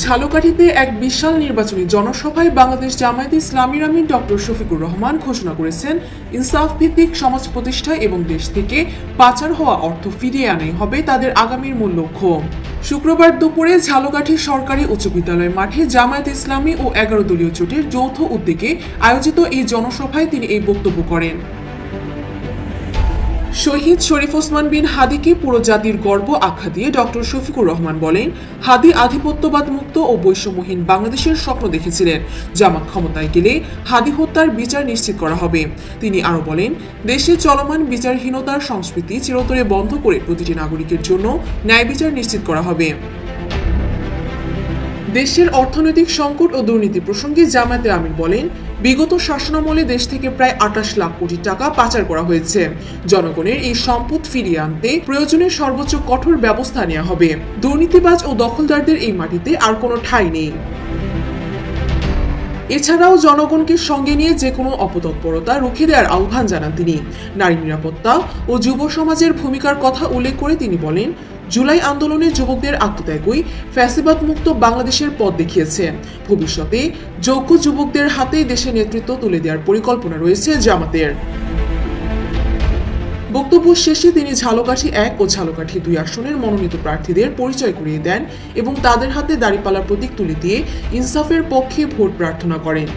ঝালকাঠিতে এক বিশাল নির্বাচনী জনসভায় বাংলাদেশ জামায়াতে ইসলামীর আমির ডক্টর শফিকুর রহমান ঘোষণা করেছেন, ইনসাফ ভিত্তিক সমাজ প্রতিষ্ঠা এবং দেশ থেকে পাচার হওয়া অর্থ ফিরিয়ে আনাই হবে তাদের আগামীর মূল লক্ষ্য। শুক্রবার দুপুরে ঝালকাঠি সরকারি উচ্চ বিদ্যালয় মাঠে জামায়াতে ইসলামী ও 11 দলীয় জোটের যৌথ উদ্যোগে আয়োজিত এই জনসভায় তিনি এই বক্তব্য করেন। শহীদ শরীফ ওসমান বিন হাদিকে পুরো জাতির গর্ব আখ্যা দিয়ে ডক্টর শফিকুর রহমান বলেন, হাদি আধিপত্যবাদ মুক্ত ও বৈষম্যহীন বাংলাদেশের স্বপ্ন দেখেছিলেন। জামাত ক্ষমতায় গেলে হাদি হত্যার বিচার নিশ্চিত করা হবে। তিনি আরো বলেন, দেশে চলমান বিচারহীনতার সংস্কৃতি চিরতরে বন্ধ করে প্রতিটি নাগরিকের জন্য ন্যায় বিচার নিশ্চিত করা হবে। দেশের অর্থনৈতিক সংকট ও দুর্নীতি প্রসঙ্গে জামায়াতে আমির বলেন, বিগত শাসনামলে দেশ থেকে প্রায় 28 লাখ কোটি টাকা পাচার করা হয়েছে। জনগণের এই সম্পদ ফিরিয়ে আনতে প্রয়োজনে সর্বোচ্চ কঠোর ব্যবস্থা নেওয়া হবে। দুর্নীতিবাজ ও দখলদারদের এই মাটিতে আর কোনো ঠাঁই নেই। এছাড়াও জনগণকে সঙ্গে নিয়ে যে কোনো অপতৎপরতা রুখে দেওয়ার আহ্বান জানান তিনি। নারী নিরাপত্তা ও যুব সমাজের ভূমিকার কথা উল্লেখ করে তিনি বলেন, জুলাই আন্দোলনে যুবকদের আত্মত্যাগই ফ্যাসিবাদ মুক্ত বাংলাদেশের পথ দেখিয়েছে। ভবিষ্যতে যোগ্য যুবকদের হাতেই দেশের নেতৃত্ব তুলে দেওয়ার পরিকল্পনা রয়েছে জামাতের। বক্তব্য শেষে তিনি ঝালকাঠি 1 ও ঝালকাঠি 2 আসনের মনোনীত প্রার্থীদের পরিচয় করিয়ে দেন এবং তাদের হাতে দাঁড়িপাল্লার প্রতীক তুলে দিয়ে ইনসাফের পক্ষে ভোট প্রার্থনা করেন।